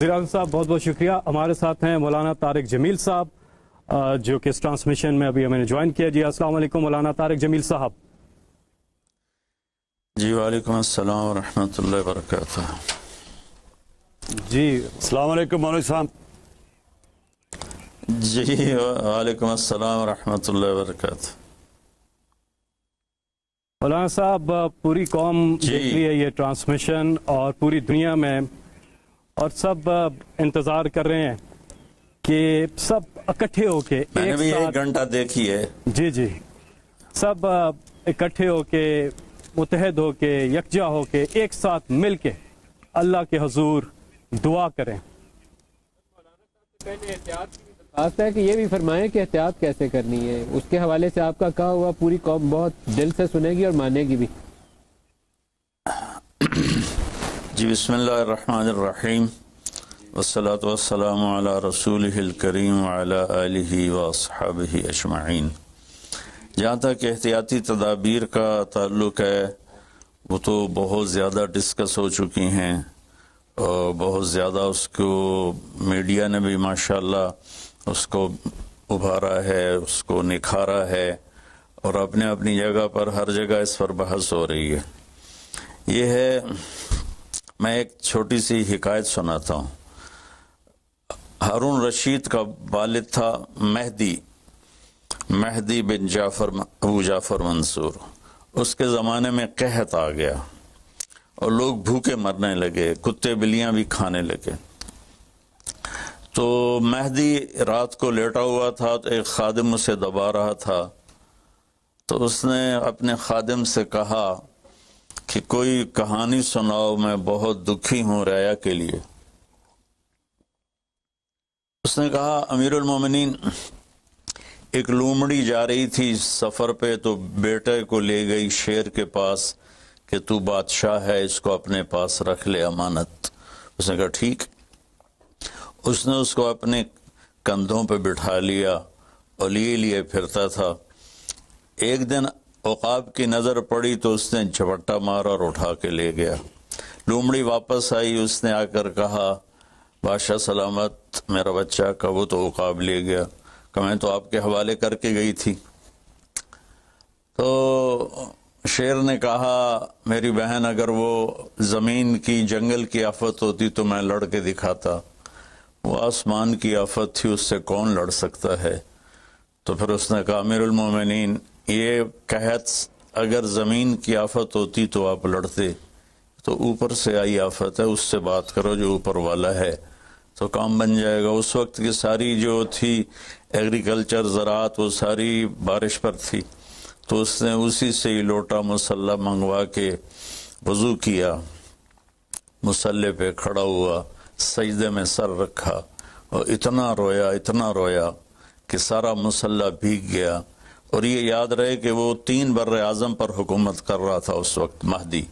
فیران صاحب بہت بہت شکریہ. ہمارے ساتھ ہیں مولانا طارق جمیل صاحب جو کہ اس ٹرانسمیشن میں ابھی ہمیں نے جوائن کیا. جی السلام علیکم مولانا طارق جمیل صاحب. جی وعلیکم السلام ورحمۃ اللہ وبرکاتہ. جی السلام علیکم مولوی صاحب. جی وعلیکم السلام ورحمۃ اللہ وبرکاتہ. مولانا صاحب پوری قوم دیکھ رہی ہے یہ ٹرانسمیشن اور پوری دنیا میں، اور سب انتظار کر رہے ہیں کہ سب اکٹھے ہو کے میں نے بھی 1 گھنٹہ دیکھی ہے. جی جی سب اکٹھے ہو کے، متحد ہو کے، یکجا ہو کے، ایک ساتھ مل کے اللہ کے حضور دعا کریں. بات ہے کہ یہ بھی فرمائیں کہ احتیاط کیسے کرنی ہے. اس کے حوالے سے آپ کا کہا ہوا پوری قوم بہت دل سے سنے گی اور مانے گی بھی. جی بسم اللہ الرحمن الرحیم والصلاة والسلام علی رسولہ الکریم وعلی آلہ واصحابہ اجمعین. جہاں تک احتیاطی تدابیر کا تعلق ہے وہ تو بہت زیادہ ڈسکس ہو چکی ہیں اور بہت زیادہ اس کو میڈیا نے بھی ماشاءاللہ اس کو ابھارا ہے، اس کو نکھارا ہے، اور اپنے اپنی جگہ پر ہر جگہ اس پر بحث ہو رہی ہے. یہ ہے، میں ایک چھوٹی سی حکایت سناتا ہوں. ہارون رشید کا والد تھا مہدی بن ابو جعفر منصور. اس کے زمانے میں قحط آ گیا اور لوگ بھوکے مرنے لگے، کتے بلیاں بھی کھانے لگے. تو مہدی رات کو لیٹا ہوا تھا تو ایک خادم اسے دبا رہا تھا. تو اس نے اپنے خادم سے کہا کہ کوئی کہانی سناؤ، میں بہت دکھی ہوں رعایا کے لیے. اس نے کہا امیر المومنین، ایک لومڑی جا رہی تھی سفر پہ تو بیٹے کو لے گئی شیر کے پاس کہ تو بادشاہ ہے، اس کو اپنے پاس رکھ لے امانت. اس نے کہا ٹھیک. اس نے اس کو اپنے کندھوں پہ بٹھا لیا اور لیے پھرتا تھا. ایک دن عقاب کی نظر پڑی تو اس نے جھپٹا مارا اور اٹھا کے لے گیا. لومڑی واپس آئی، اس نے آ کر کہا بادشاہ سلامت، میرا بچہ کا وہ تو عقاب لے گیا. کہ میں تو آپ کے حوالے کر کے گئی تھی. تو شیر نے کہا میری بہن، اگر وہ زمین کی جنگل کی آفت ہوتی تو میں لڑ کے دکھاتا، وہ آسمان کی آفت تھی، اس سے کون لڑ سکتا ہے. تو پھر اس نے کہا امیر المومنین، یہ قحط اگر زمین کی آفت ہوتی تو آپ لڑتے، تو اوپر سے آئی آفت ہے، اس سے بات کرو جو اوپر والا ہے تو کام بن جائے گا. اس وقت کی ساری جو تھی ایگریکلچر، زراعت، وہ ساری بارش پر تھی. تو اس نے اسی سے ہی لوٹا مسلح منگوا کے وضو کیا، مسلح پہ کھڑا ہوا، سجدے میں سر رکھا اور اتنا رویا کہ سارا مسلح بھیگ گیا. اور یہ یاد رہے کہ وہ 3 بر اعظم پر حکومت کر رہا تھا اس وقت مہدی.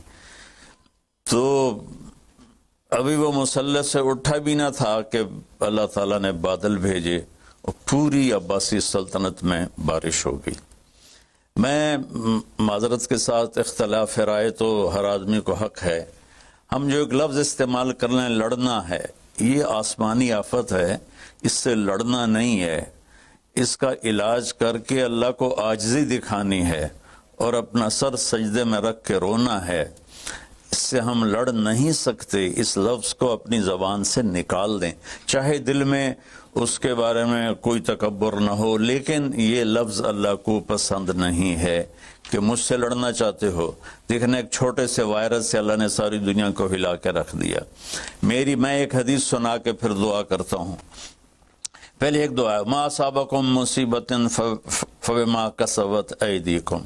تو ابھی وہ مسلح سے اٹھا بھی نہ تھا کہ اللہ تعالیٰ نے بادل بھیجے اور پوری عباسی سلطنت میں بارش ہو گئی. میں معذرت کے ساتھ اختلاف رائے تو ہر آدمی کو حق ہے. ہم جو ایک لفظ استعمال کر لیں لڑنا ہے، یہ آسمانی آفت ہے، اس سے لڑنا نہیں ہے. اس کا علاج کر کے اللہ کو عاجزی دکھانی ہے اور اپنا سر سجدے میں رکھ کے رونا ہے. اس سے ہم لڑ نہیں سکتے. اس لفظ کو اپنی زبان سے نکال دیں، چاہے دل میں اس کے بارے میں کوئی تکبر نہ ہو، لیکن یہ لفظ اللہ کو پسند نہیں ہے. کہ مجھ سے لڑنا چاہتے ہو، دیکھنا ایک چھوٹے سے وائرس سے اللہ نے ساری دنیا کو ہلا کے رکھ دیا. میں ایک حدیث سنا کے پھر دعا کرتا ہوں. پہلے ایک دعا ہے، ما اصابکم مصیبت فبما کسبت ایدیکم،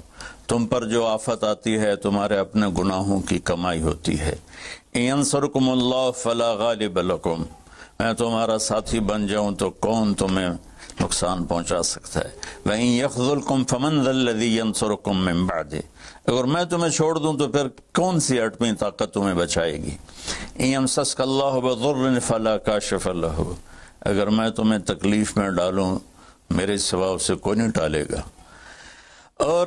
تم پر جو آفت آتی ہے تمہارے اپنے گناہوں کی کمائی ہوتی ہے. ینصرکم اللہ فلا غالب لکم، میں تمہارا ساتھی بن جاؤں تو کون تمہیں نقصان پہنچا سکتا ہے. وَإِن يَخْذُلْكُمْ فَمَنْ ذَا الَّذِي يَنْصُرُكُمْ مِنْ بَعْدِهِ، اگر میں تمہیں چھوڑ دوں تو پھر کون سی اٹھویں طاقت تمہیں بچائے گی. إِن يَمْسَسْكَ اللَّهُ بِضُرٍّ فَلَا كَاشِفَ لَهُ، اگر میں تمہیں تکلیف میں ڈالوں میرے سوا اسے کوئی نہیں ٹالے گا. اور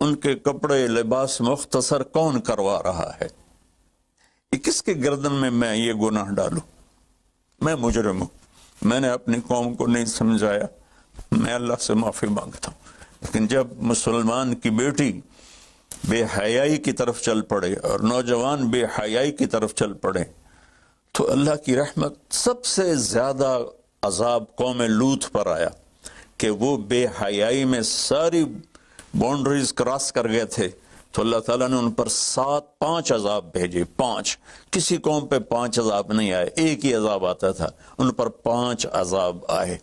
ان کے کپڑے لباس مختصر کون کروا رہا ہے؟ یہ کس کے گردن میں یہ گناہ ڈالوں؟ میں مجرم ہوں، میں نے اپنی قوم کو نہیں سمجھایا، میں اللہ سے معافی مانگتا ہوں۔ لیکن جب مسلمان کی بیٹی بے حیائی کی طرف چل پڑے اور نوجوان بے حیائی کی طرف چل پڑے تو اللہ کی رحمت، سب سے زیادہ عذاب قوم لوط پر آیا کہ وہ بے حیائی میں ساری باؤنڈریز کراس کر گئے تھے، تو اللہ تعالیٰ نے ان پر 5 عذاب بھیجے۔ 5، کسی قوم پہ 5 عذاب نہیں آئے، ایک ہی عذاب آتا تھا، ان پر 5 عذاب آئے۔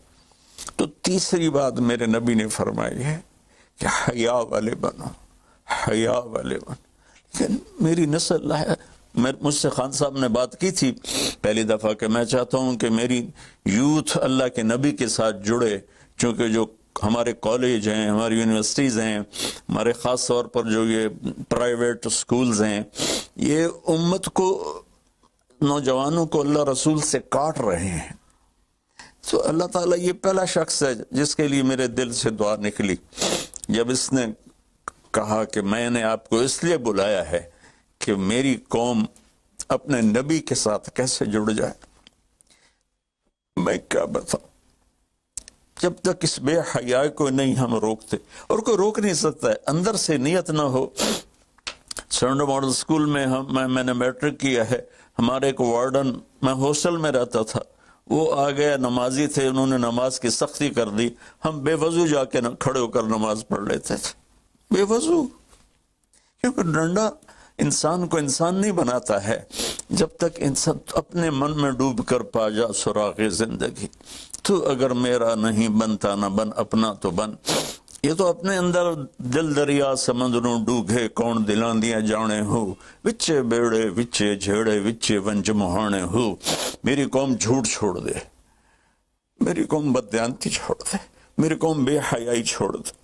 تو تیسری بات میرے نبی نے فرمائی ہے کہ حیا والے بنو، حیا والے بنو۔ لیکن میری نسل ہے، مجھ سے خان صاحب نے بات کی تھی پہلی دفعہ کہ میں چاہتا ہوں کہ میری یوتھ اللہ کے نبی کے ساتھ جڑے، چونکہ جو ہمارے کالج ہیں، ہماری یونیورسٹیز ہیں، ہمارے خاص طور پر جو یہ پرائیویٹ سکولز ہیں، یہ امت کو، نوجوانوں کو اللہ رسول سے کاٹ رہے ہیں۔ تو اللہ تعالیٰ یہ پہلا شخص ہے جس کے لیے میرے دل سے دعا نکلی جب اس نے کہا کہ میں نے آپ کو اس لیے بلایا ہے کہ میری قوم اپنے نبی کے ساتھ کیسے جڑ جائے۔ میں کیا بتاؤں، جب تک اس بے حیائی کو نہیں ہم روکتے، اور کوئی روک نہیں سکتا ہے، اندر سے نیت نہ ہو۔ سرنڈو ماڈل اسکول میں میں نے میٹرک کیا ہے، ہمارے ایک وارڈن، میں ہاسٹل میں رہتا تھا، وہ آ گیا، نمازی تھے، انہوں نے نماز کی سختی کر دی، ہم بے وضو جا کے کھڑے ہو کر نماز پڑھ لیتے تھے، بے وضو، کیونکہ ڈنڈا انسان کو انسان نہیں بناتا ہے جب تک انسان اپنے من میں ڈوب کر پا جا سراغ زندگی۔ تو اگر میرا نہیں بنتا نہ بن، اپنا تو بن۔ یہ تو اپنے اندر دل دریا سمندروں ڈوگے، کون دلاں دیاں جانے ہو، وچے بیڑے وچے جھیڑے وچے ونج مہانے ہو۔ میری قوم جھوٹ چھوڑ دے، میری قوم بددیانتی چھوڑ دے، میری قوم بے حیائی چھوڑ دے۔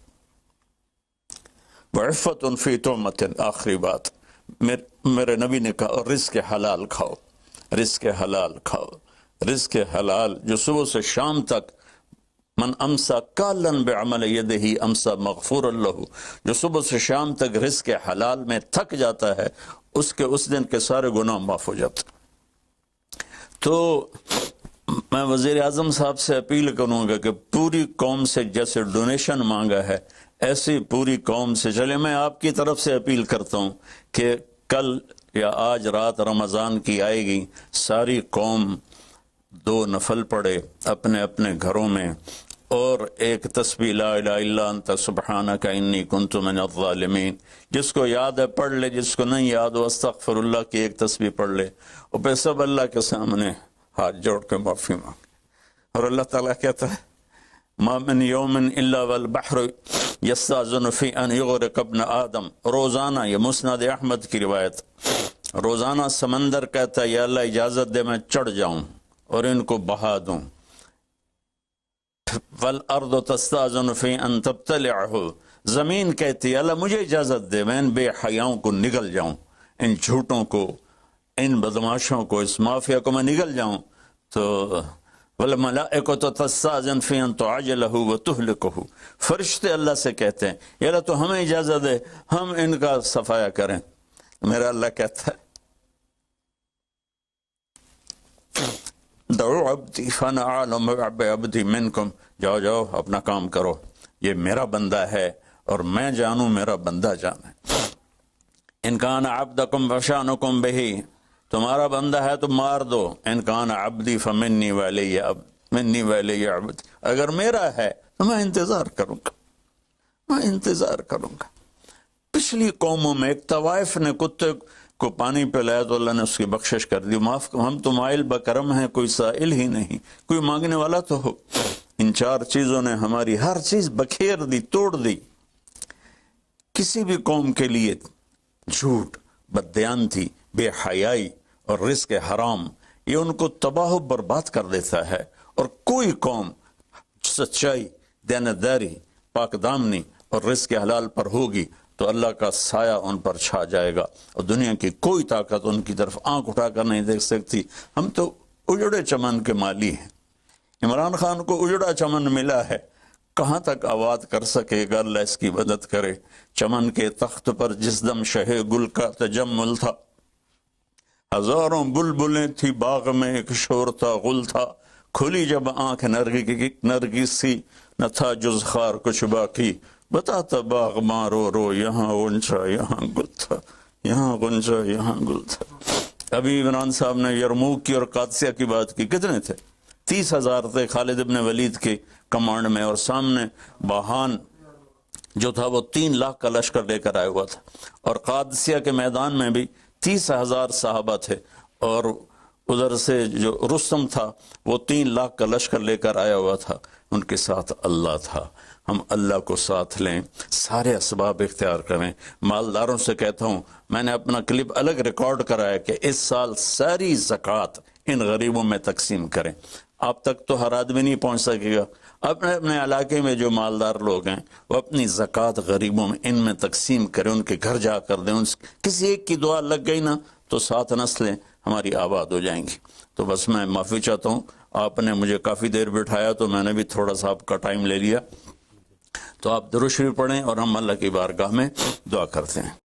وعفت فی تہمت، آخری بات میرے نبی نے کہا، اور رزق حلال کھاؤ، رزق حلال کھاؤ، رزق حلال جو صبح سے شام تک، من امسا کالن بعمل یدہ امسا مغفور لہ، جو صبح سے شام تک رزق حلال میں تھک جاتا ہے، اس دن کے سارے گناہ معاف ہو جاتے۔ تو میں وزیر اعظم صاحب سے اپیل کروں گا کہ پوری قوم سے جیسے ڈونیشن مانگا ہے، ایسی پوری قوم سے چلے۔ میں آپ کی طرف سے اپیل کرتا ہوں کہ کل یا آج رات رمضان کی آئے گی، ساری قوم 2 نفل پڑھے اپنے اپنے گھروں میں، اور ایک تسبیح لا الہ الا انت سبحانک انی کنت من الظالمین، جس کو یاد ہے پڑھ لے، جس کو نہیں یاد ہو استغفر اللہ کی ایک تسبیح پڑھ لے، اور پھر سب اللہ کے سامنے ہاتھ جوڑ کے معافی مانگے۔ اور اللہ تعالیٰ کہتا ہے ما من یوم الا والبحر یستاذن فی ان یغرق ابن آدم، روزانہ، یہ مسند احمد کی روایت، روزانہ سمندر کہتا ہے یا اللہ اجازت دے میں چڑھ جاؤں اور ان کو بہا دوں۔ والارض تستاذن فی ان تبتلعہ، زمین کہتی ہے اللہ مجھے اجازت دے میں ان بے حیاؤں کو نگل جاؤں، ان جھوٹوں کو، ان بدماشوں کو، اس مافیا کو میں نگل جاؤں۔ تو والملائکۃ تستاذن فی ان تعجلہ وتہلکہ، فرشتے اللہ سے کہتے ہیں یا اللہ تو ہمیں اجازت دے ہم ان کا صفایا کریں۔ میرا اللہ کہتا ہے دعو عبدی فانا اعلم بعبدی منکم، جاؤ جاؤ اپنا کام کرو، یہ میرا بندہ ہے اور میں جانوں میرا بندہ جانے۔ ان کان عبدکم فشانکم بہی، تمہارا بندہ ہے تو مار دو، ان کان عبدی فمنی ولی عبد، منی ولی عبد، اگر میرا ہے تو میں انتظار کروں گا، میں انتظار کروں گا۔ پچھلی قوموں میں ایک طوائف نے کتے کو پانی پلایا تو اللہ نے اس کی بخشش کر دی، معاف، ہم تو مائل بکرم ہیں، کوئی سائل ہی نہیں، کوئی مانگنے والا تو ہو۔ ان 4 چیزوں نے ہماری ہر چیز بکھیر دی، توڑ دی۔ کسی بھی قوم کے لیے جھوٹ، بددیانتی، بے حیائی اور رزق حرام، یہ ان کو تباہ و برباد کر دیتا ہے۔ اور کوئی قوم سچائی، دیانتداری، پاک دامنی اور رزق حلال پر ہوگی تو اللہ کا سایہ ان پر چھا جائے گا، اور دنیا کی کوئی طاقت ان کی طرف آنکھ اٹھا کر نہیں دیکھ سکتی۔ ہم تو اجڑے چمن کے مالی ہیں، عمران خان کو اجڑا چمن ملا ہے، کہاں تک آباد کر سکے گا، اللہ اس کی مدد کرے۔ چمن کے تخت پر جس دم شہ گل کا تجمل تھا، ہزاروں بلبلیں تھی باغ میں، ایک شور تھا غل تھا، کھلی جب آنکھ نرگس سی، نہ تھا جز خار کچھ باقی، بتاتا باغ ماں رو رو، یہاں غنچہ یہاں گل تھا، یہاں غنچہ یہاں گل تھا۔ ابھی عمران صاحب نے یرموک کی اور قادسیہ کی بات کی، کتنے تھے؟ 30,000 تھے خالد ابن ولید کے کمانڈ میں، اور سامنے باہان جو تھا وہ 3 لاکھ کا لشکر لے کر آیا ہوا تھا، اور قادسیہ کے میدان میں بھی 30,000 صحابہ تھے، اور ادھر سے جو رستم تھا وہ 3 لاکھ کا لشکر لے کر آیا ہوا تھا، ان کے ساتھ اللہ تھا۔ ہم اللہ کو ساتھ لیں، سارے اسباب اختیار کریں۔ مالداروں سے کہتا ہوں، میں نے اپنا کلپ الگ ریکارڈ کرایا کہ اس سال ساری زکوٰۃ ان غریبوں میں تقسیم کریں۔ آپ تک تو ہر آدمی نہیں پہنچ سکے گا، اپنے اپنے علاقے میں جو مالدار لوگ ہیں وہ اپنی زکوٰۃ غریبوں میں ان میں تقسیم کریں، ان کے گھر جا کر دیں۔ کسی ایک کی دعا لگ گئی نا تو 7 نسلیں ہماری آباد ہو جائیں گی۔ تو بس میں معافی چاہتا ہوں، آپ نے مجھے کافی دیر بٹھایا تو میں نے بھی تھوڑا سا آپ کا ٹائم لے لیا، تو آپ درود شریف پڑھیں اور ہم اللہ کی بارگاہ میں دعا کرتے ہیں۔